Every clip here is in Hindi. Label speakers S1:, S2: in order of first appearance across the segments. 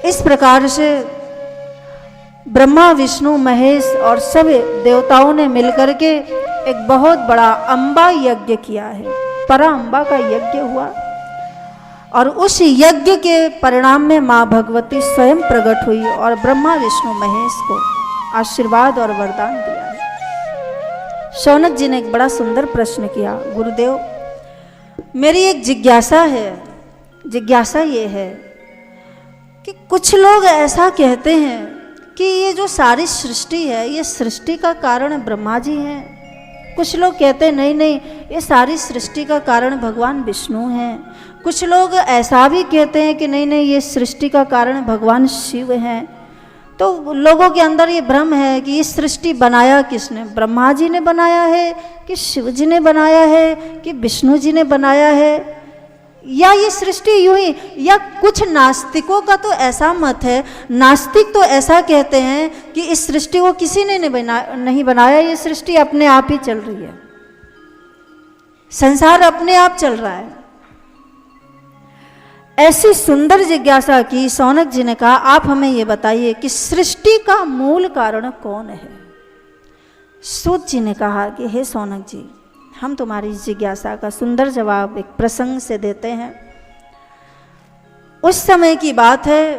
S1: इस प्रकार से ब्रह्मा विष्णु महेश और सब देवताओं ने मिलकर के एक बहुत बड़ा अम्बा यज्ञ किया है। परा अम्बा का यज्ञ हुआ और उस यज्ञ के परिणाम में माँ भगवती स्वयं प्रकट हुई और ब्रह्मा विष्णु महेश को आशीर्वाद और वरदान दिया है। शौनक जी ने एक बड़ा सुंदर प्रश्न किया, गुरुदेव मेरी एक जिज्ञासा है। जिज्ञासा ये है कि कुछ लोग ऐसा कहते हैं कि ये जो सारी सृष्टि है ये सृष्टि का कारण ब्रह्मा जी हैं। कुछ लोग कहते हैं नहीं नहीं ये सारी सृष्टि का कारण भगवान विष्णु हैं। कुछ लोग ऐसा भी कहते हैं कि नहीं नहीं ये सृष्टि का कारण भगवान शिव हैं। तो लोगों के अंदर ये भ्रम है कि ये सृष्टि बनाया किसने, ब्रह्मा जी ने बनाया है कि शिव जी ने बनाया है कि विष्णु जी ने बनाया है, या ये सृष्टि यूं ही। या कुछ नास्तिकों का तो ऐसा मत है, नास्तिक तो ऐसा कहते हैं कि इस सृष्टि को किसी ने नहीं बनाया, ये सृष्टि अपने आप ही चल रही है, संसार अपने आप चल रहा है। ऐसी सुंदर जिज्ञासा की शौनक जी ने कहा आप हमें ये बताइए कि सृष्टि का मूल कारण कौन है। सूत जी ने कहा कि हे शौनक जी हम तुम्हारी जिज्ञासा का सुंदर जवाब एक प्रसंग से देते हैं। उस समय की बात है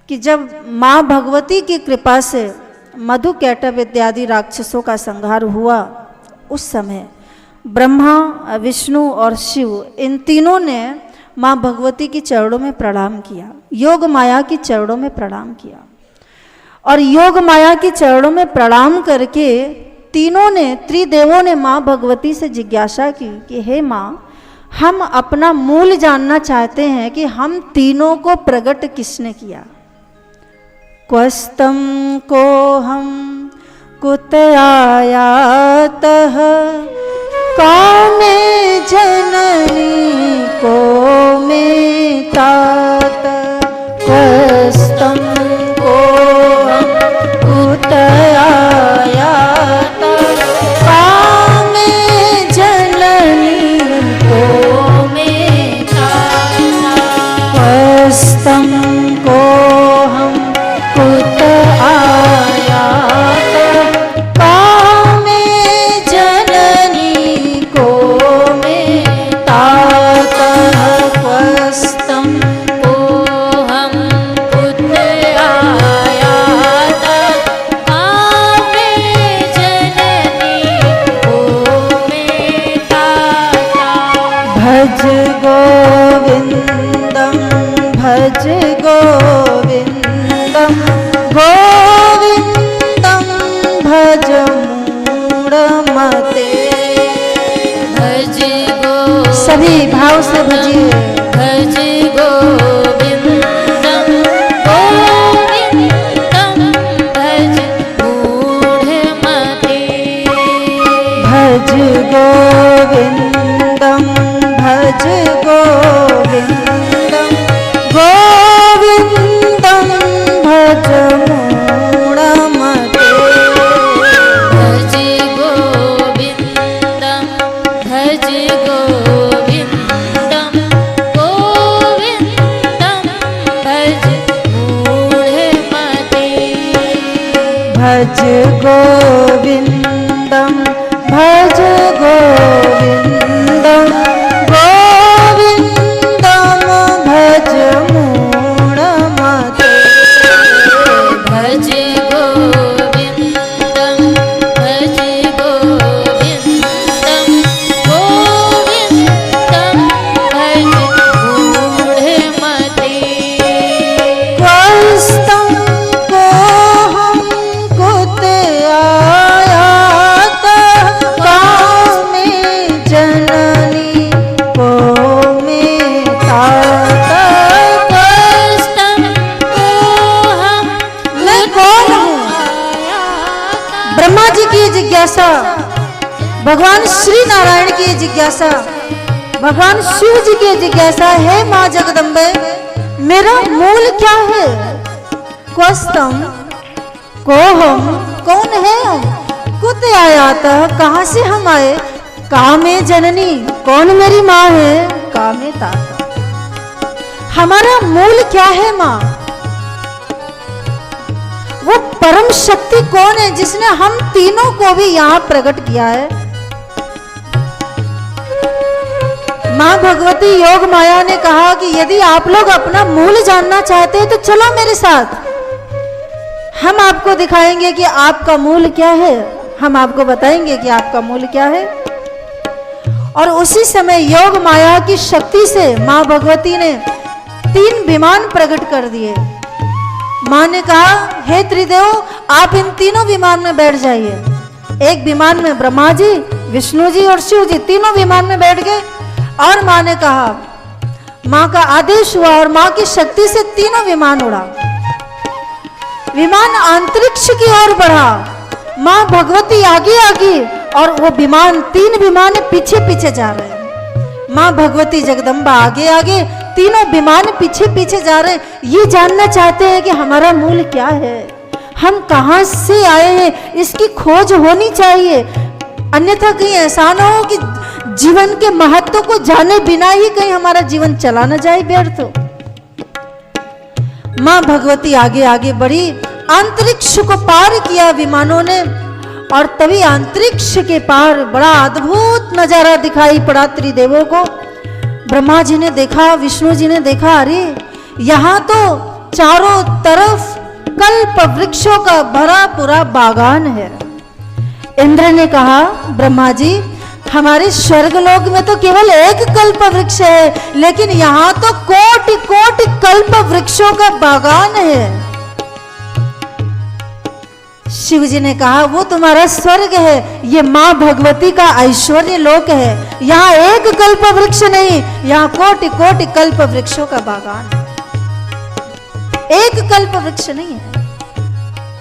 S1: कि जब माँ भगवती की कृपा से मधु कैटभ इत्यादि राक्षसों का संहार हुआ, उस समय ब्रह्मा विष्णु और शिव इन तीनों ने माँ भगवती की चरणों में प्रणाम किया, योग माया की चरणों में प्रणाम किया। और योग माया की चरणों में प्रणाम करके तीनों ने, त्रिदेवों ने माँ भगवती से जिज्ञासा की कि हे माँ हम अपना मूल जानना चाहते हैं कि हम तीनों को प्रकट किसने किया। क्वस्तम को हम कुत आयातः कामे जननी को में तात। क्वस्तम को हम कुत आयात कामे जननी को में तात। क्वस्तम को हम कुत आयात कामे जननी को में तात। क्वस्तम को हम कुत आयात कामे जननी को में तात। भज गोविंदम भज गोविंदम गोविंदम भज मूढ़मते। भज गो सभी भाव से भजिए। भज गोविंदम गोविंदम भज मूढ़मते। भज गोविंदम भज गोविंदम गोविंदम भज मूढ़मते। भज गोविंदम भज गोविंदम गोविंदम भज मूढ़मते। भज गोविंदम भज गोविंदम गोविंदम भज मूढ़मते। भज गोविंदम भज गोविंदम गोविंदम भज मूढ़मते। क्वस्तम को हम कुत आयात कामे जननी को में तात। क्वस्तम को हम मैं कौन हूँ। ब्रह्मा जी की जिज्ञासा, भगवान श्री नारायण की जिज्ञासा, भगवान शिव जी की जिज्ञासा है माँ जगदम्बे मेरा मूल क्या है। क्वस्तम को हम कौन है हम, कुत आयाता कहाँ से हम आए, कामे जननी कौन मेरी माँ है, कामे ताता हमारा मूल क्या है माँ। परम शक्ति कौन है जिसने हम तीनों को भी यहां प्रकट किया है? मां भगवती योग माया ने कहा कि यदि आप लोग अपना मूल जानना चाहते हैं तो चलो मेरे साथ, हम आपको दिखाएंगे कि आपका मूल क्या है, हम आपको बताएंगे कि आपका मूल क्या है। और उसी समय योग माया की शक्ति से मां भगवती ने 3 विमान प्रकट कर दिए। मां ने कहा, हे त्रिदेव, आप इन तीनों विमान में बैठ जाइए। एक विमान में ब्रह्मा जी, विष्णु जी और शिव जी तीनों विमान में बैठ गए। और मां ने कहा, मां का आदेश हुआ और मां की शक्ति से तीनों विमान उड़ा। विमान अंतरिक्ष की ओर बढ़ा, मां भगवती आगे आगे और वो विमान 3 विमान पीछे पीछे जा रहे हैं। मां भगवती जगदम्बा आगे आगे, तीनों विमान पीछे पीछे जा रहे हैं। ये जानना चाहते हैं कि हमारा मूल क्या है, हम कहां से आए हैं, इसकी खोज होनी चाहिए। अन्यथा कहीं ऐसा ना हो कि जीवन के महत्व को जाने बिना ही कहीं हमारा जीवन चला न जाए व्यर्थ। मां भगवती आगे आगे बढ़ी, अंतरिक्ष को पार किया विमानों ने। और तभी अंतरिक्ष के पार बड़ा अद्भुत नजारा दिखाई पड़ा त्रिदेवों को। ब्रह्मा जी ने देखा, विष्णु जी ने देखा, अरे यहां तो चारों तरफ कल्प वृक्षों का भरा पूरा बागान है। इंद्र ने कहा, ब्रह्मा जी, हमारे स्वर्ग लोक में तो केवल एक कल्प वृक्ष है, लेकिन यहां तो कोटि कोटि कल्प वृक्षों का बागान है। शिव जी ने कहा, वो तुम्हारा स्वर्ग है, ये मां भगवती का ऐश्वर्य लोक है। यहाँ एक कल्प वृक्ष नहीं, यहाँ कोटि कोटि कल्प वृक्षों का बागान है। एक कल्प वृक्ष नहीं है।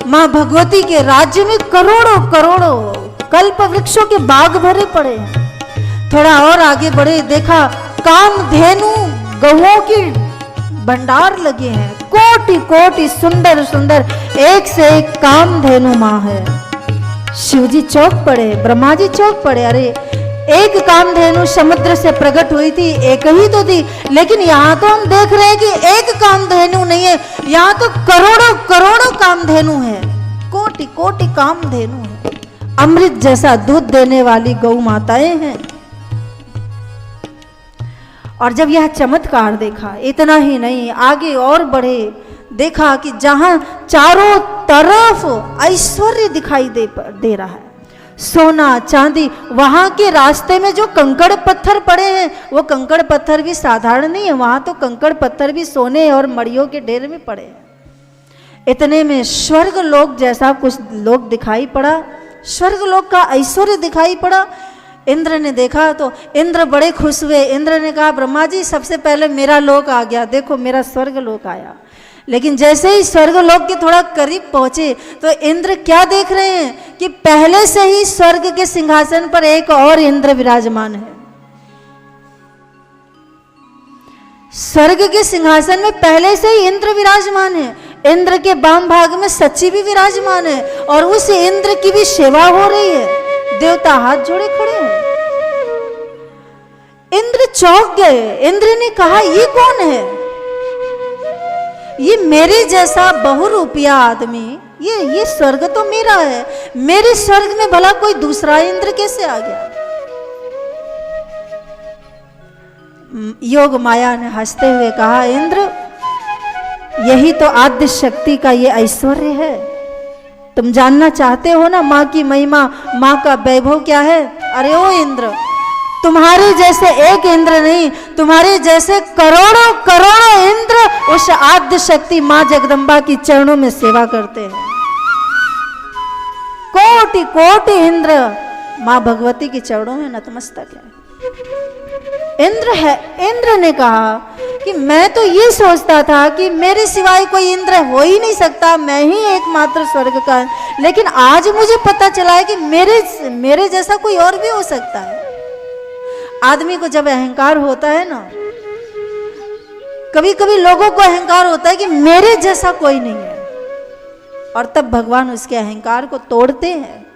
S1: मां भगवती के राज्य में करोड़ों करोड़ों कल्प वृक्षों के बाग भरे पड़े हैं। थोड़ा और आगे बढ़े, देखा कामधेनु गौओं की भंडार लगे हैं। कोटि कोटि सुंदर सुंदर एक से एक कामधेनु मां है। शिव जी चौंक पड़े, ब्रह्मा जी चौंक पड़े, अरे एक कामधेनु समुद्र से प्रकट हुई थी, एक ही तो थी, लेकिन यहाँ तो हम देख रहे हैं कि एक कामधेनु नहीं है, यहाँ तो करोड़ों करोड़ों कामधेनु है, कोटि कोटि कामधेनु है। अमृत जैसा दूध देने वाली गौ माताएं हैं। और जब यह चमत्कार देखा, इतना ही नहीं, आगे और बढ़े, देखा कि जहां चारों तरफ ऐश्वर्य दिखाई दे रहा है, सोना चांदी, वहां के रास्ते में जो कंकड़ पत्थर पड़े हैं, वो कंकड़ पत्थर भी साधारण नहीं है, वहां तो कंकड़ पत्थर भी सोने और मड़ियों के ढेर में पड़े हैं। इतने में स्वर्ग लोक जैसा कुछ लोक दिखाई पड़ा, स्वर्ग लोक का ऐश्वर्य दिखाई पड़ा। इंद्र ने देखा तो इंद्र बड़े खुश हुए। इंद्र ने कहा, ब्रह्मा जी, सबसे पहले मेरा लोक आ गया, देखो मेरा स्वर्ग लोक आया। लेकिन जैसे ही स्वर्ग लोक के थोड़ा करीब पहुंचे तो इंद्र क्या देख रहे हैं कि पहले से ही स्वर्ग के सिंहासन पर एक और इंद्र विराजमान है। स्वर्ग के सिंहासन में पहले से ही इंद्र विराजमान है। इंद्र के बाम भाग में सची भी विराजमान है और उस इंद्र की भी सेवा हो रही है। देवता हाथ जोड़े खड़े हैं। इंद्र चौंक गए। इंद्र ने कहा, ये कौन है? ये मेरे जैसा बहुरूपिया आदमी, ये स्वर्ग तो मेरा है, मेरे स्वर्ग में भला कोई दूसरा इंद्र कैसे आ गया? योग माया ने हंसते हुए कहा, इंद्र, यही तो आद्य शक्ति का ये ऐश्वर्य है। तुम जानना चाहते हो ना माँ की महिमा, माँ का वैभव क्या है? अरे ओ इंद्र, तुम्हारे जैसे एक इंद्र नहीं, तुम्हारे जैसे करोड़ों करोड़ों इंद्र उस आद्य शक्ति माँ जगदम्बा की चरणों में सेवा करते हैं। कोटि कोटि इंद्र माँ भगवती के चरणों में नतमस्तक है। इंद्र ने कहा कि मैं तो ये सोचता था कि मेरे सिवाय कोई इंद्र हो ही नहीं सकता, मैं ही एकमात्र स्वर्ग का, लेकिन आज मुझे पता चला है कि मेरे जैसा कोई और भी हो सकता है। आदमी को जब अहंकार होता है ना, कभी कभी लोगों को अहंकार होता है कि मेरे जैसा कोई नहीं है, और तब भगवान उसके अहंकार को तोड़ते हैं।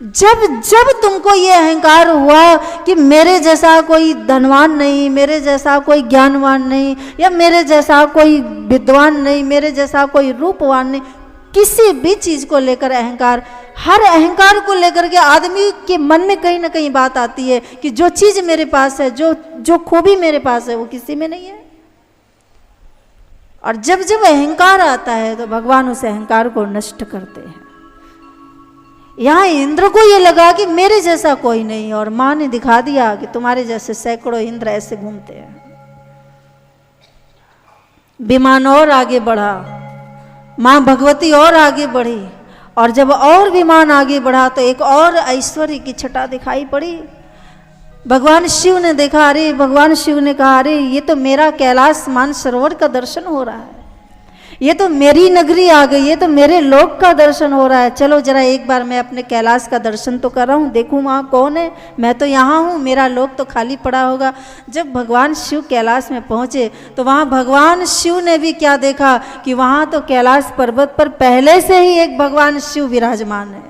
S1: जब तुमको ये अहंकार हुआ कि मेरे जैसा कोई धनवान नहीं, मेरे जैसा कोई ज्ञानवान नहीं, या मेरे जैसा कोई विद्वान नहीं, मेरे जैसा कोई रूपवान नहीं, किसी भी चीज को लेकर अहंकार, हर अहंकार को लेकर के आदमी के मन में कहीं ना कहीं बात आती है कि जो चीज मेरे पास है, जो खूबी मेरे पास है, वो किसी में नहीं है। और जब जब अहंकार आता है तो भगवान उस अहंकार को नष्ट करते हैं। यहां इंद्र को ये लगा कि मेरे जैसा कोई नहीं, और मां ने दिखा दिया कि तुम्हारे जैसे सैकड़ों इंद्र ऐसे घूमते हैं। विमान और आगे बढ़ा, मां भगवती और आगे बढ़ी, और जब और विमान आगे बढ़ा तो एक और ऐश्वर्य की छटा दिखाई पड़ी। भगवान शिव ने देखा, अरे भगवान शिव ने कहा, अरे ये तो मेरा कैलाश मानसरोवर का दर्शन हो रहा है, ये तो मेरी नगरी आ गई, ये तो मेरे लोक का दर्शन हो रहा है। चलो जरा एक बार मैं अपने कैलाश का दर्शन तो कर रहा हूँ, देखूँ वहाँ कौन है, मैं तो यहाँ हूँ, मेरा लोक तो खाली पड़ा होगा। जब भगवान शिव कैलाश में पहुँचे तो वहाँ भगवान शिव ने भी क्या देखा कि वहाँ तो कैलाश पर्वत पर पहले से ही एक भगवान शिव विराजमान है।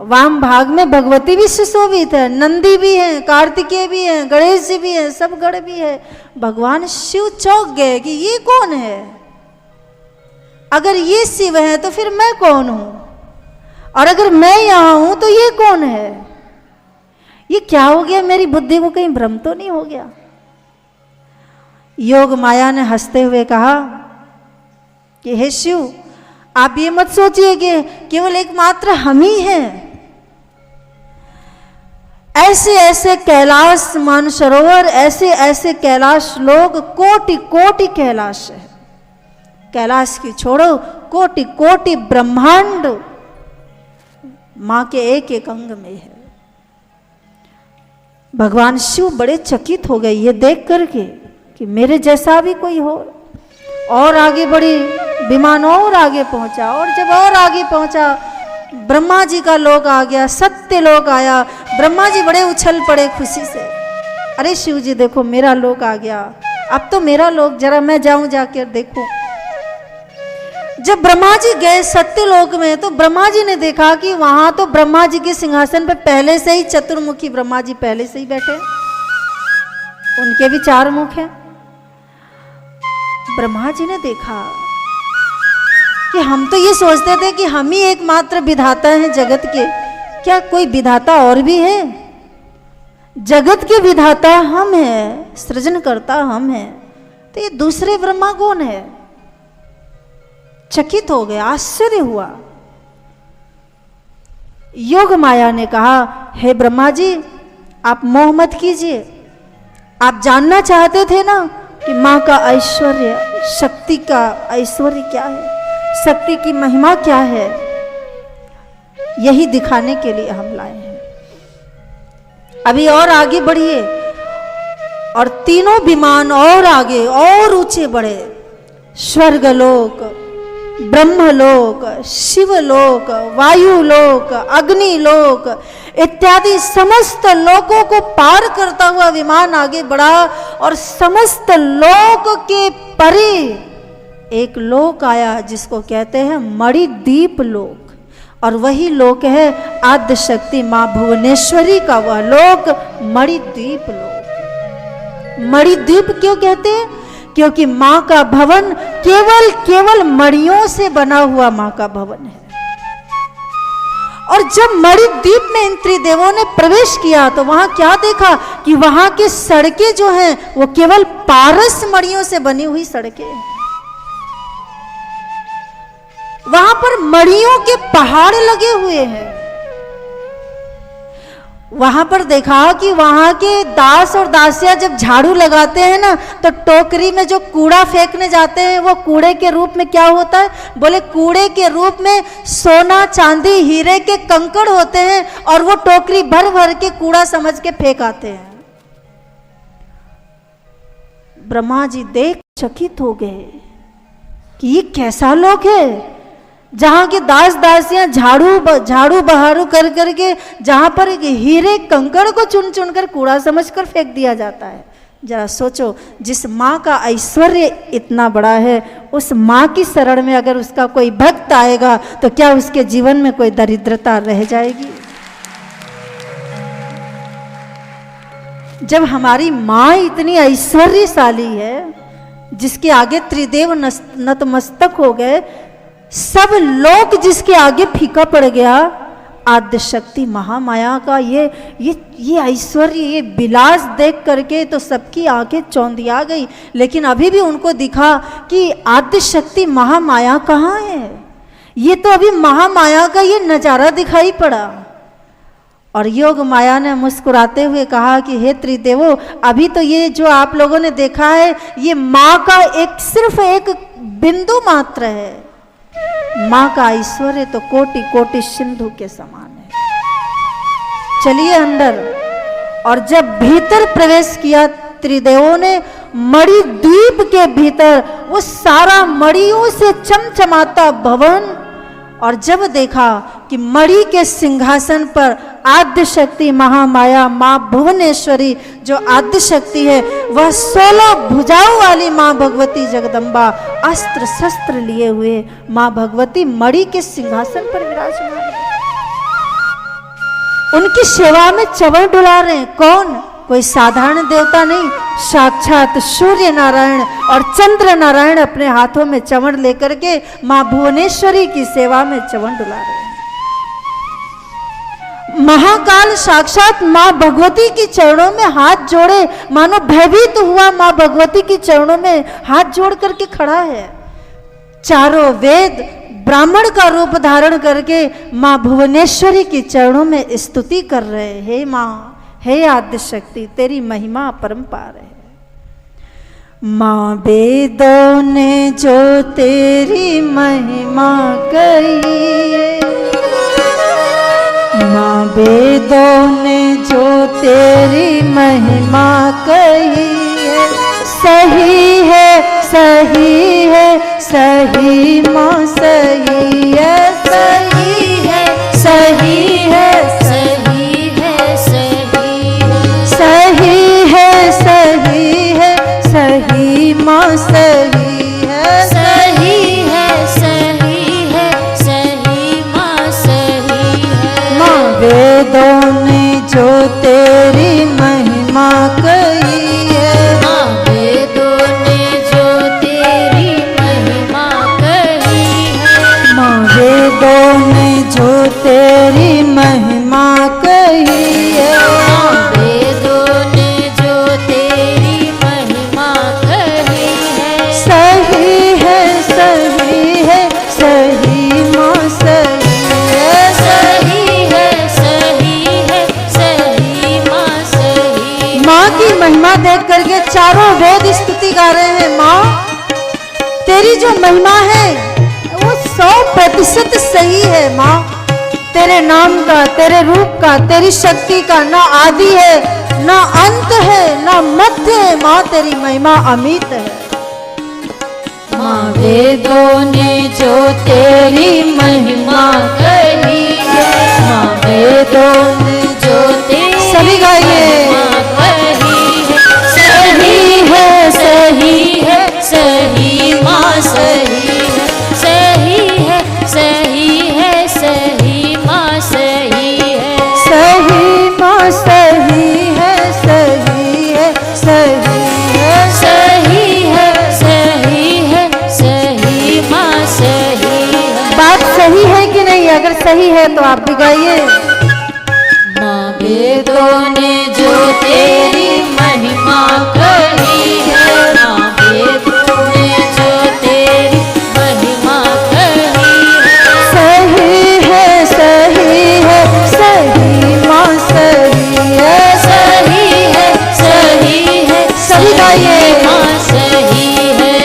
S1: वाम भाग में भगवती भी सुशोभित है, नंदी भी है, कार्तिकेय भी है, गणेश जी भी है, सब गण भी है। भगवान शिव चौंक गए कि ये कौन है, अगर ये शिव है तो फिर मैं कौन हूं, और अगर मैं यहां हूं तो ये कौन है। ये क्या हो गया, मेरी बुद्धि को कहीं भ्रम तो नहीं हो गया। योग माया ने हंसते हुए कहा कि हे शिव, आप ये मत सोचिए कि केवल एकमात्र हम ही हैं। ऐसे ऐसे कैलाश मानसरोवर, ऐसे ऐसे कैलाश लोग, कोटि कोटि कैलाश है। कैलाश की छोड़ो, कोटि कोटि ब्रह्मांड मां के एक एक अंग में है। भगवान शिव बड़े चकित हो गए ये देख करके कि मेरे जैसा भी कोई हो। और आगे बढ़ी, विमान और आगे पहुंचा, और जब और आगे पहुंचा ब्रह्मा जी का लोक आ गया, सत्य लोक आया। ब्रह्मा जी बड़े उछल पड़े खुशी से, अरे शिव जी देखो मेरा लोक आ गया, अब तो मेरा लोक, जरा मैं जाऊं जाकर देखूं। जब ब्रह्मा जी गए सत्य लोक में तो ब्रह्मा जी ने देखा कि वहां तो ब्रह्मा जी के सिंहासन पर पहले से ही चतुर्मुखी ब्रह्मा जी पहले से ही बैठे, उनके भी 4 मुख हैं। ब्रह्मा जी ने देखा कि हम तो ये सोचते थे कि हम ही एकमात्र विधाता हैं जगत के, क्या कोई विधाता और भी है? जगत के विधाता हम हैं, सृजनकर्ता हम हैं, तो ये दूसरे ब्रह्मा कौन है? चकित हो गए, आश्चर्य हुआ। योग माया ने कहा, हे ब्रह्मा जी आप मोह मत कीजिए, आप जानना चाहते थे ना कि मां का ऐश्वर्य, शक्ति का ऐश्वर्य क्या है, शक्ति की महिमा क्या है, यही दिखाने के लिए हम लाए हैं। अभी और आगे बढ़िए, और तीनों विमान और आगे और ऊंचे बढ़े। स्वर्गलोक, ब्रह्मलोक, शिवलोक, वायुलोक, अग्निलोक इत्यादि समस्त लोकों को पार करता हुआ विमान आगे बढ़ा, और समस्त लोक के परे एक लोक आया जिसको कहते हैं मणिद्वीप लोक, और वही लोक है आद्य शक्ति मां भुवनेश्वरी का वह लोक, मणिद्वीप लोक। मणिद्वीप क्यों कहते हैं? क्योंकि मां का भवन केवल मणियों से बना हुआ मां का भवन है। और जब मणिद्वीप में इन त्रिदेवों ने प्रवेश किया तो वहां क्या देखा कि वहां की सड़कें जो हैं वो केवल पारस मणियों से बनी हुई सड़कें हैं। वहां पर मणियों के पहाड़ लगे हुए हैं। वहां पर देखा कि वहां के दास और दासियां जब झाड़ू लगाते हैं ना, तो टोकरी में जो कूड़ा फेंकने जाते हैं वो कूड़े के रूप में क्या होता है? बोले कूड़े के रूप में सोना, चांदी, हीरे के कंकड़ होते हैं, और वो टोकरी भर भर के कूड़ा समझ के फेंक आते हैं। ब्रह्मा जी देख चकित हो गए कि ये कैसा लोक है जहां के दास दासियां झाड़ू बहारू कर करके, जहां पर हीरे कंकड़ को चुन चुन कर कूड़ा समझकर फेंक दिया जाता है। जरा सोचो, जिस माँ का ऐश्वर्य इतना बड़ा है, उस माँ की शरण में अगर उसका कोई भक्त आएगा तो क्या उसके जीवन में कोई दरिद्रता रह जाएगी? जब हमारी माँ इतनी ऐश्वर्यशाली है जिसके आगे त्रिदेव नतमस्तक हो गए, सब लोग जिसके आगे फीका पड़ गया, आद्य शक्ति महामाया का ये ऐश्वर्य, ये विलास देख करके तो सबकी आंखें चौंधिया गई। लेकिन अभी भी उनको दिखा कि आद्य शक्ति महामाया कहाँ है। ये तो अभी महामाया का ये नजारा दिखाई पड़ा। और योग माया ने मुस्कुराते हुए कहा कि हे त्रिदेवो, अभी तो ये जो आप लोगों ने देखा है ये माँ का सिर्फ एक बिंदु मात्र है। माँ का ऐश्वर्य तो कोटि कोटि सिंधु के समान है। चलिए अंदर। और जब भीतर प्रवेश किया त्रिदेवों ने, मणि द्वीप के भीतर वो सारा मणियों से चमचमाता भवन, और जब देखा कि मणि के सिंहासन पर आद्य शक्ति महामाया माँ भुवनेश्वरी जो आद्य शक्ति है, वह 16 भुजाओं वाली माँ भगवती जगदम्बा अस्त्र शस्त्र लिए हुए माँ भगवती मणि के सिंहासन पर विराजमान है। उनकी सेवा में चवर डुला रहे हैं। कौन? कोई साधारण देवता नहीं, साक्षात सूर्य नारायण और चंद्र नारायण अपने हाथों में चमड़ लेकर के मां भुवनेश्वरी की सेवा में चमड़ डुला रहे हैं। महाकाल साक्षात मां भगवती की चरणों में हाथ जोड़े, मानो भयभीत हुआ मां भगवती की चरणों में हाथ जोड़ करके खड़ा है। चारों वेद ब्राह्मण का रूप धारण करके मां भुवनेश्वरी की चरणों में स्तुति कर रहे हैं। हे मां, हे आद्य शक्ति, तेरी महिमा परंपार है। माँ वेदों ने जो तेरी महिमा कही है, माँ वेदों ने जो तेरी महिमा कही है, सही है सही है सही माँ सही है सही है सही है सही है सही है सही है सही माँ सही है
S2: सही है सही है सही माँ सही है।
S1: माँ वेदों ने जो तेरी महिमा कही है,
S2: माँ वेदों ने जो तेरी महिमा कही है,
S1: माँ वेदों ने जो तेरी महिमा कही है,
S2: माँ वेदों ने जो तेरी महिमा कही है,
S1: सही है सही है सही माँ सही है
S2: सही है सही है सही माँ सही।
S1: माँ की महिमा देख करके चारों वेद स्तुति गा रहे हैं। माँ तेरी जो महिमा है वो 100% सही है। माँ तेरे नाम का, तेरे रूप का, तेरी शक्ति का ना आदि है ना अंत है ना मध्य है। माँ तेरी महिमा अमित है।
S2: माँ वेदों ने जो तेरी महिमा कही है, माँ वेदों ने जो तेरी
S1: सभी गाइए।
S2: महिमा कही है, सही है सही है सही माँ सही है सही है सही है सही माँ सही है
S1: सही माँ सही है सही है सही है
S2: सही है सही है सही माँ सही है।
S1: बात सही है कि नहीं? अगर सही है तो आप भी गाइए।
S2: माँ वेदों ने जो तेरी महिमा कही है, माँ वेदों ने जो तेरी महिमा कही है,
S1: सही है सही है सही माँ सही है
S2: सही है सही है
S1: सही गाइए।
S2: माँ सही है।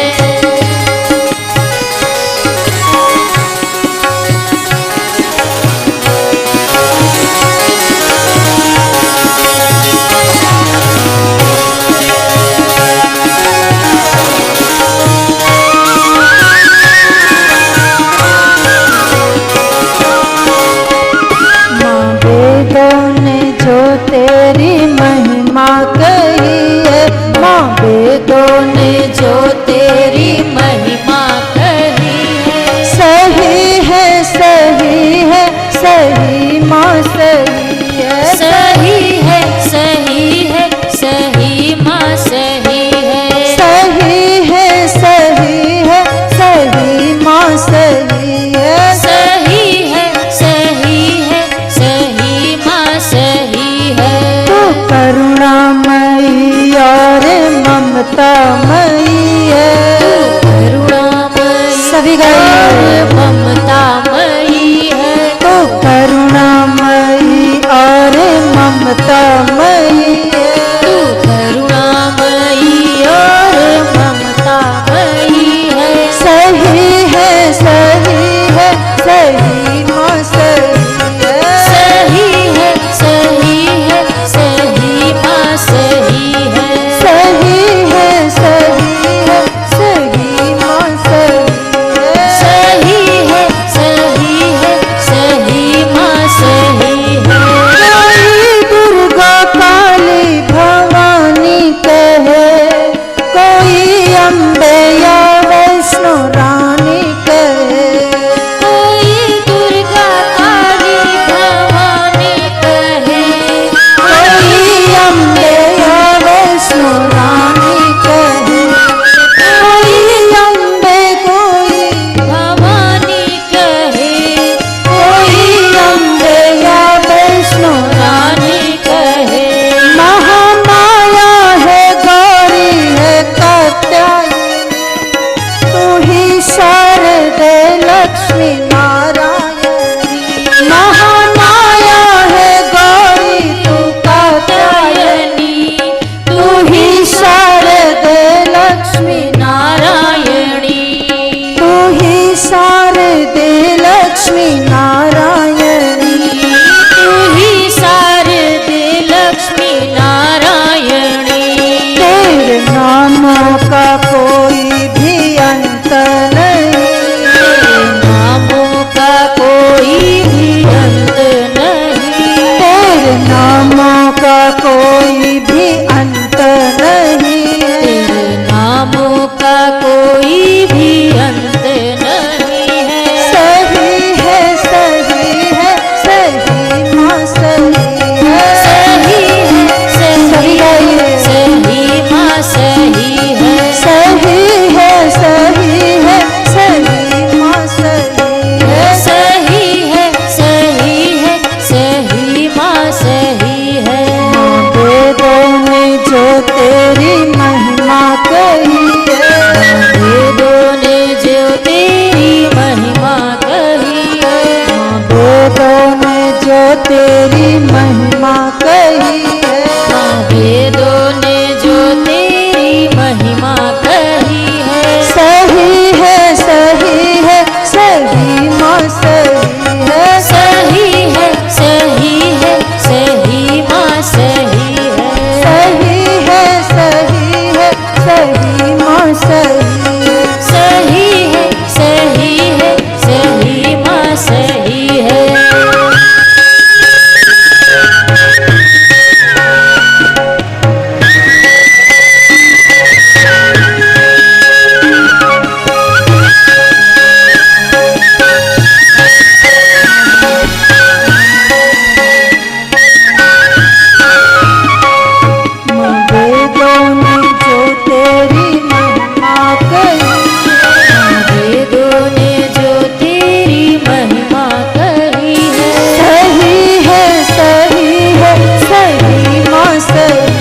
S1: सभी गाइए।
S2: और ममतामयी है,
S1: तो करुणामयी और ममतामयी है।
S2: तू करुणामयी और ममतामयी है।
S1: सही है सही है सही माँ सही है।
S2: सही है सही है सही माँ सही है।
S1: सही है सही है सही माँ सही है।
S2: सही है सही है सही माँ सही है।
S1: कोई दुर्गा काली भवानी कहे, कोई अम्बे या वैष्णो रानी कहे।
S2: कोई दुर्गा काली भवानी कहे,
S1: कोई अम्बे या वैष्णो रानी कहे। कोई अम्बे कोई
S2: भवानी कहे,
S1: कोई अम्बे या वैष्णो
S2: रानी कहे।
S1: महामाया है गौरी है कात्यायनी, तू ही शारदे लक्ष्मी नारायणी। महामाया है गौरी तू कात्यायनी, तू ही शारदे लक्ष्मी
S2: नारायणी,
S1: तू ही शारदे लक्ष्मी नारायणी।
S2: तू ही शारदे लक्ष्मी नारायणी।
S1: तेरे नामों का कोई भी अंत नहीं,
S2: तेरे नामों का कोई भी अंत नहीं।
S1: तेरे नामों का कोई भी अंत नहीं है।
S2: तेरे नामों का कोई भी अंत नहीं है।
S1: सही है सही है सही माँ सही है।
S2: सही है सही है सही माँ सही है।
S1: सही है सही है सही माँ सही है।
S2: सही है सही है सही माँ सही है।
S1: वेदों में जो तेरी महिमा कही है,
S2: वेदों ने जो तेरी महिमा कही है,
S1: वेदों में जो तेरी महिमा कही है।
S2: वेदों ने जो तेरी महिमा कही है।
S1: सही है सही माँ सही है।
S2: सही है सही माँ सही है।
S1: सही है सही माँ सही है।
S2: सही है सही माँ सही है।
S1: वेदों में जो तेरी महिमा कही है।
S2: वेदों ने जो तेरी महिमा कही है।
S1: सही है सही माँ सही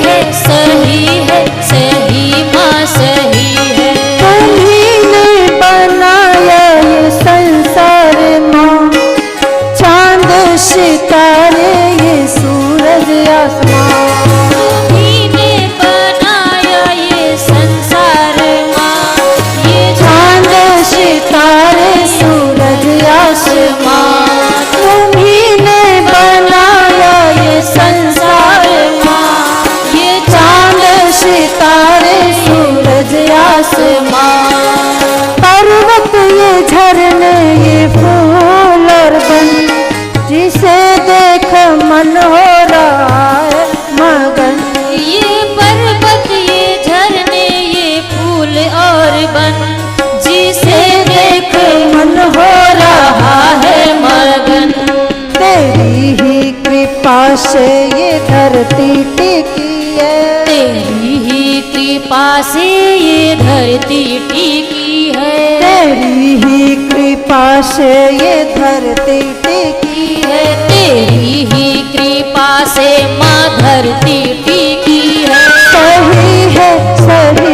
S1: है।
S2: सही है सही माँ सही है।
S1: तुम्ही ने बनाया ये संसार माँ, चांद सितारे ये सूरज आसमां।
S2: तुम्ही ने बनाया ये संसार माँ, ये
S1: चांद सितारे सूरज आसमां। तुम्ही ने बनाया ये संसार माँ,
S2: ये
S1: चांद सितारे सूरज आसमां। पर्वत ये झरने ये फूल और बन, जिसे देख मन हो रहा है मगन।
S2: ये पर्वत ये झरने ये फूल और बन, जिसे देख
S1: मन हो रहा
S2: है मगन।
S1: तेरी ही कृपा से ये धरती टिकी है।
S2: तेरी ही कृपा से ये धरती टिकी है।
S1: तेरी ही कृपा से ये धरती टिकी है।
S2: तेरी ही कृपा से माँ धरती टिकी है।
S1: सही है सही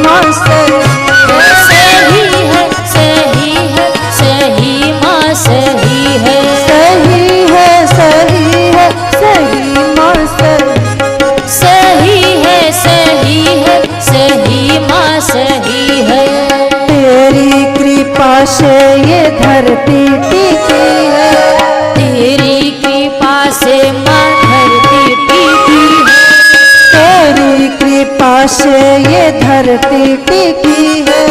S1: माँ सही से ये धरती टिकी है,
S2: तेरी कृपा से माँ धरती टिकी है,
S1: तेरी कृपा से ये धरती टिकी है,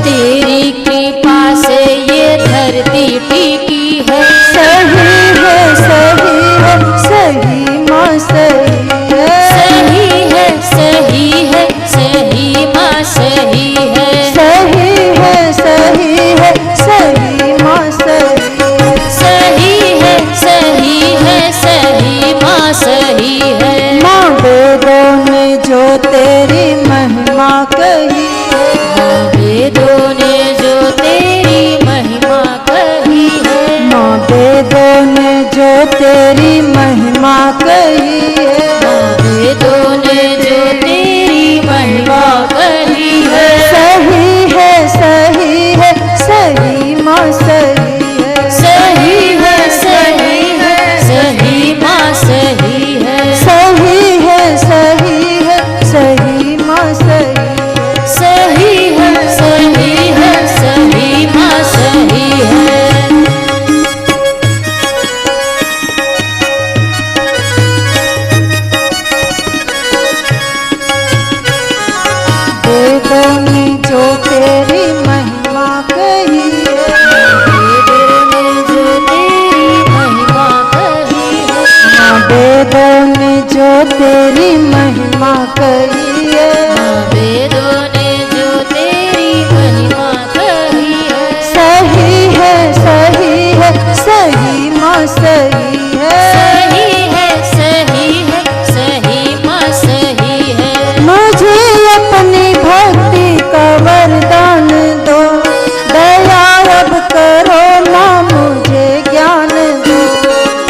S2: तेरी कृपा से ये धरती टिकी है।
S1: सही है सही है सही माँ सही है,
S2: सही है सही है सही माँ सही है,
S1: सही है सही है सही माँ सही है,
S2: सही है सही है सही माँ सही है।
S1: माँ वेदों ने जो तेरी महिमा कही है,
S2: माँ वेदों ने जो तेरी महिमा कही है,
S1: माँ वेदों ने जो तेरी महिमा कही है,
S2: माँ वेदों ने जो तेरी महिमा कही है।
S1: सही है सही है सही माँ सही है,
S2: सही है सही है सही माँ सही है,
S1: सही है सही है सही माँ सही है,
S2: सही है सही है सही माँ सही है।
S1: वेदों ने जो तेरी महिमा कही है,
S2: वेदों ने जो तेरी महिमा कही है,
S1: माँ वेदों ने जो तेरी महिमा कही है,
S2: माँ वेदों ने जो तेरी महिमा कही है।
S1: सही है सही है सही माँ सही है,
S2: सही है सही है सही माँ सही है।
S1: मुझे अपनी भक्ति का वरदान दो, दया अब करो माँ मुझे ज्ञान दो,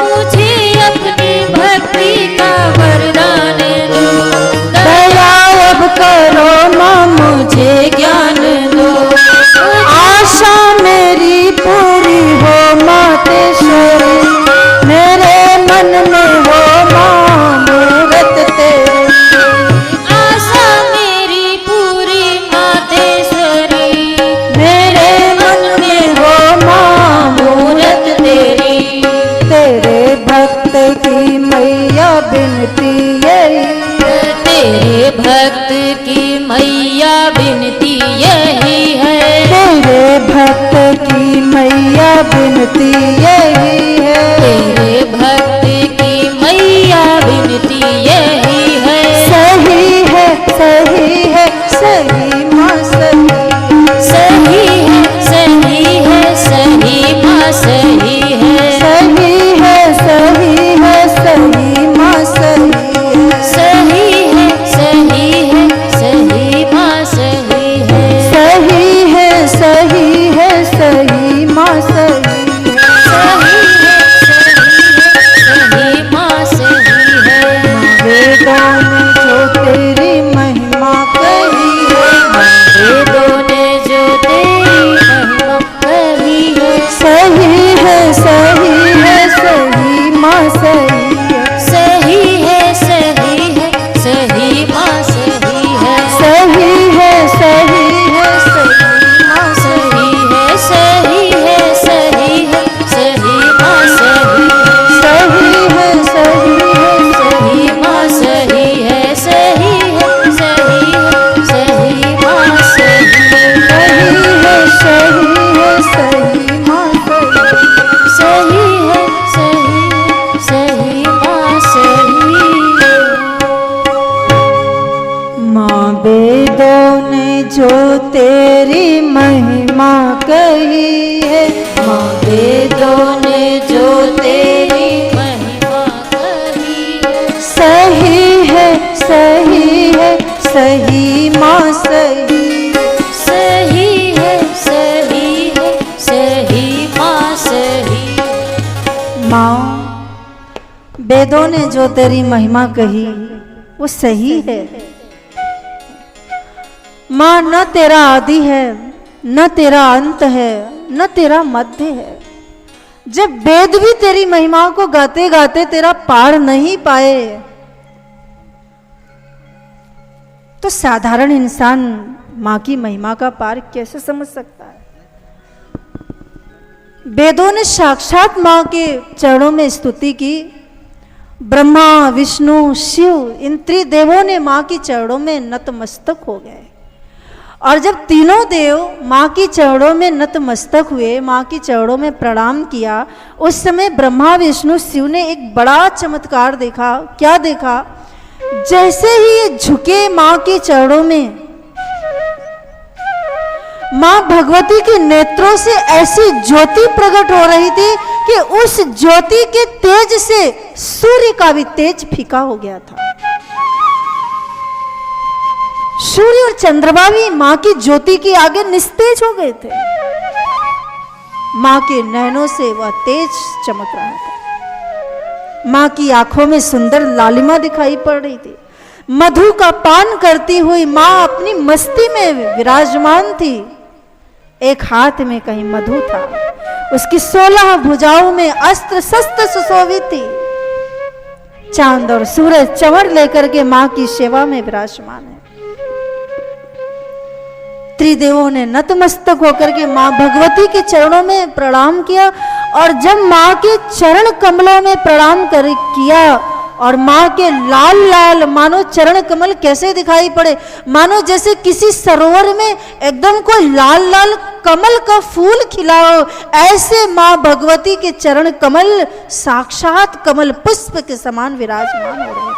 S2: मुझे अपनी भक्ति का वरदान दो,
S1: दया अब करो माँ मुझे ज्ञान दो, आशा मेरी पूरी हो मातेश्वरी, मेरे मन में हो माँ मूरत तेरी,
S2: आशा मेरी पूरी मातेश्वरी,
S1: मेरे मन में हो माँ मूरत तेरी, तेरे भक्त की मैया बिनती यही है,
S2: तेरे भक्त की मैया बिनती यही है,
S1: तेरे भक्त की मैया बिनती यही है,
S2: तेरे भक्त की मैया बिनती यही है।
S1: सही है सही है सही माँ सही है,
S2: सही है सही है सही माँ सही है,
S1: सही है सही है सही माँ सही है,
S2: सही है सही है सही माँ सही है,
S1: सही है सही है सही माँ सही है,
S2: सही है सही माँ सही है।
S1: वेदों ने जो तेरी महिमा कही है,
S2: वेदों ने जो तेरी महिमा कही है,
S1: सही है सही है सही माँ सही है,
S2: सही है सही है सही माँ सही है,
S1: सही है सही है सही माँ
S2: सही है सही है सही है सही माँ सही है,
S1: सही है सही है
S2: सही माँ सही है, सही है सही है सही माँ सही है,
S1: सही है सही है सही माँ सही है,
S2: सही है सही है सही माँ सही है।
S1: माँ वेदों ने जो तेरी महिमा कही है,
S2: माँ वेदों ने जो तेरी महिमा कही है,
S1: सही है सही है सही माँ सही है,
S2: सही है सही है सही माँ सही है।
S1: माँ वेदों ने जो तेरी महिमा कही वो सही है, माँ न तेरा आदि है न तेरा अंत है न तेरा मध्य है। जब वेद भी तेरी महिमाओं को गाते गाते तेरा पार नहीं पाए तो साधारण इंसान माँ की महिमा का पार कैसे समझ सकता है। वेदों ने साक्षात माँ के चरणों में स्तुति की। ब्रह्मा, विष्णु, शिव, इन त्रिदेवों ने माँ के चरणों में नतमस्तक हो गए। और जब तीनों देव माँ की चरणों में नतमस्तक हुए, माँ की चरणों में प्रणाम किया, उस समय ब्रह्मा, विष्णु, शिव ने एक बड़ा चमत्कार देखा। क्या देखा? जैसे ही ये झुके माँ के चरणों में, माँ भगवती के नेत्रों से ऐसी ज्योति प्रकट हो रही थी कि उस ज्योति के तेज से सूर्य का भी तेज फीका हो गया था। सूर्य और चंद्रमा भी माँ की ज्योति के आगे निस्तेज हो गए थे। माँ के नैनों से वह तेज चमक रहा था। माँ की आंखों में सुंदर लालिमा दिखाई पड़ रही थी। मधु का पान करती हुई माँ अपनी मस्ती में विराजमान थी। एक हाथ में कहीं मधु था, उसकी 16 भुजाओं में अस्त्र शस्त्र सुशोभित थी। चांद और सूरज चंवर लेकर के माँ की सेवा में विराजमान है। त्रिदेवों ने नतमस्तक होकर के माँ भगवती के चरणों में प्रणाम किया। और जब माँ के चरण कमलों में प्रणाम किया और माँ के लाल लाल मानो चरण कमल कैसे दिखाई पड़े, मानो जैसे किसी सरोवर में एकदम कोई लाल लाल कमल का फूल खिला हो, ऐसे माँ भगवती के चरण कमल साक्षात कमल पुष्प के समान विराजमान हो रहे थे।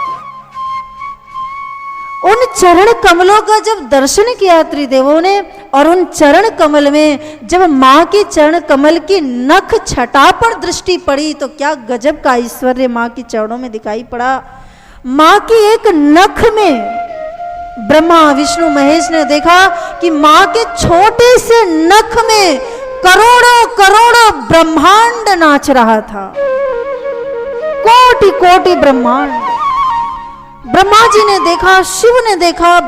S1: उन चरण कमलों का जब दर्शन किया त्रिदेवों ने, और उन चरण कमल में जब माँ के चरण कमल की नख छटा पर दृष्टि पड़ी, तो क्या गजब का ऐश्वर्य माँ की चरणों में दिखाई पड़ा। माँ की एक नख में ब्रह्मा, विष्णु, महेश ने देखा कि माँ के छोटे से नख में करोड़ों करोड़ों ब्रह्मांड नाच रहा था। कोटि कोटि ब्रह्मांड। ब्रह्मा जी ने देखा, शिव ने देखा,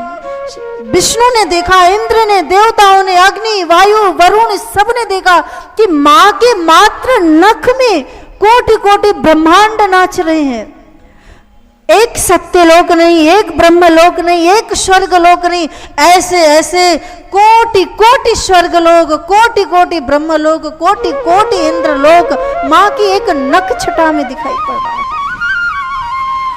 S1: विष्णु ने देखा, इंद्र ने, देवताओं ने, अग्नि, वायु, वरुण, सब ने देखा कि माँ के मात्र नख में कोटि कोटि ब्रह्मांड नाच रहे हैं। एक सत्यलोक नहीं, एक ब्रह्मलोक नहीं, एक स्वर्गलोक नहीं, ऐसे ऐसे कोटि कोटि स्वर्गलोक, कोटि कोटि ब्रह्मलोक, कोटि कोटि इंद्रलोक माँ की एक नख छटा में दिखाई पड़ रहा है।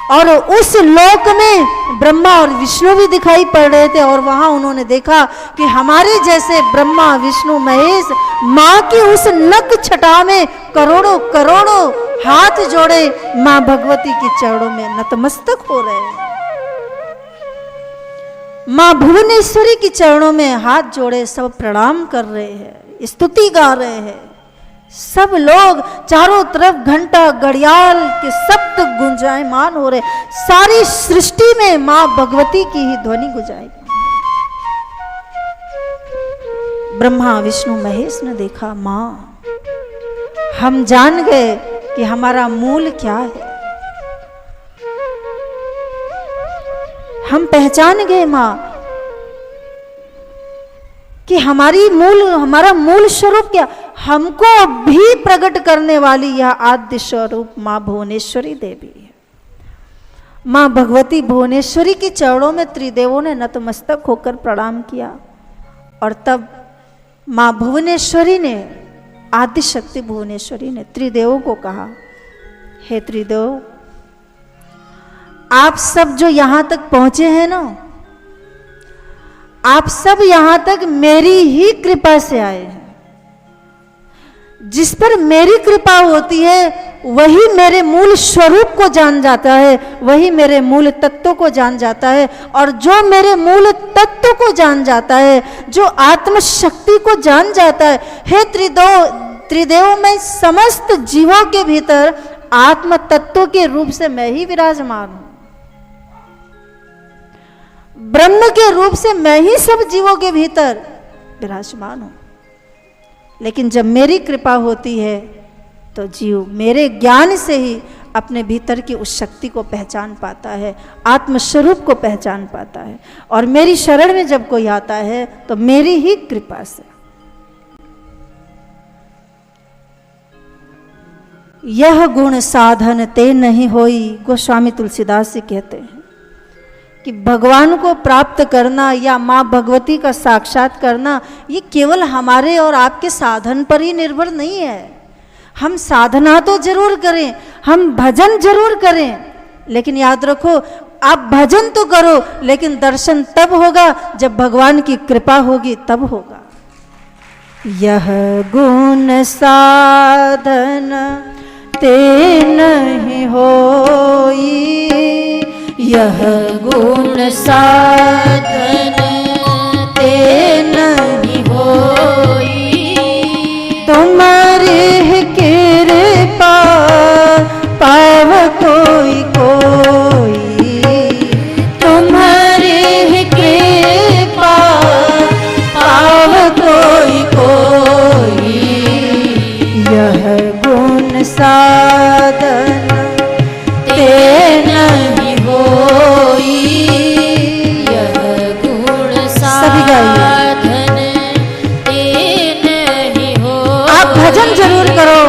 S1: और उस लोक में ब्रह्मा और विष्णु भी दिखाई पड़ रहे थे। और वहां उन्होंने देखा कि हमारे जैसे ब्रह्मा, विष्णु, महेश माँ की उस नख छटा में करोड़ों करोड़ों हाथ जोड़े माँ भगवती के चरणों में नतमस्तक हो रहे हैं। माँ भुवनेश्वरी के चरणों में हाथ जोड़े सब प्रणाम कर रहे हैं, स्तुति गा रहे हैं। सब लोग चारों तरफ घंटा घड़ियाल के शब्द गुंजायमान हो रहे। सारी सृष्टि में माँ भगवती की ही ध्वनि गुंजाई। ब्रह्मा, विष्णु, महेश ने देखा, माँ हम जान गए कि हमारा मूल क्या है। हम पहचान गए माँ कि हमारा मूल स्वरूप क्या। हमको भी प्रकट करने वाली यह आद्य स्वरूप माँ भुवनेश्वरी देवी है। माँ भगवती भुवनेश्वरी के चरणों में त्रिदेवों ने नतमस्तक होकर प्रणाम किया। और तब माँ भुवनेश्वरी ने, आदि शक्ति भुवनेश्वरी ने त्रिदेवों को कहा, हे त्रिदेव, आप सब जो यहां तक पहुंचे हैं ना, आप सब यहां तक मेरी ही कृपा से आए हैं। जिस पर मेरी कृपा होती है वही मेरे मूल स्वरूप को जान जाता है, वही मेरे मूल तत्व को जान जाता है। और जो मेरे मूल तत्व को जान जाता है, जो आत्म शक्ति को जान जाता है, हे त्रिदेव में समस्त जीवों के भीतर आत्म तत्व के रूप से मैं ही विराजमान हूं। ब्रह्म के रूप से मैं ही सब जीवों के भीतर विराजमान हूं। लेकिन जब मेरी कृपा होती है तो जीव मेरे ज्ञान से ही अपने भीतर की उस शक्ति को पहचान पाता है, आत्मस्वरूप को पहचान पाता है। और मेरी शरण में जब कोई आता है तो मेरी ही कृपा से। यह गुण साधन ते नहीं होई, गोस्वामी तुलसीदास जी कहते हैं कि भगवान को प्राप्त करना या माँ भगवती का साक्षात करना ये केवल हमारे और आपके साधन पर ही निर्भर नहीं है। हम साधना तो जरूर करें, हम भजन जरूर करें, लेकिन याद रखो आप भजन तो करो, लेकिन दर्शन तब होगा जब भगवान की कृपा होगी, तब होगा। यह गुण साधन ते नहीं होई,
S2: यह गुण साधन ते नहीं होई,
S1: तुम्हारी कृपा पाव कोई कोई,
S2: तुम्हारी कृपा पाव कोई कोई,
S1: यह गुण साधन
S2: ते नहीं होई, यह गुण
S1: सभी गाइए।
S2: साधन ते नहीं होई।
S1: आप भजन जरूर करो,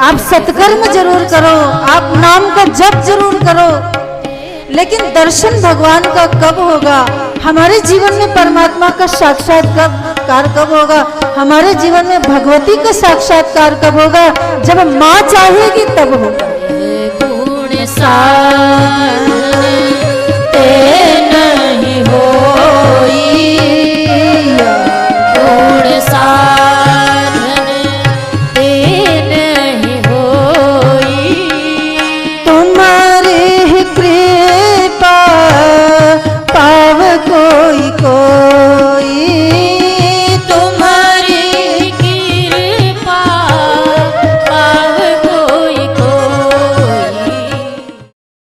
S1: आप सत्कर्म जरूर करो, आप नाम का जप जरूर करो, लेकिन दर्शन भगवान का कब होगा, हमारे जीवन में परमात्मा का साक्षात्कार कब होगा, हमारे जीवन में भगवती का साक्षात्कार कब होगा, जब माँ चाहेगी तब होगा।
S2: गुण साधन ते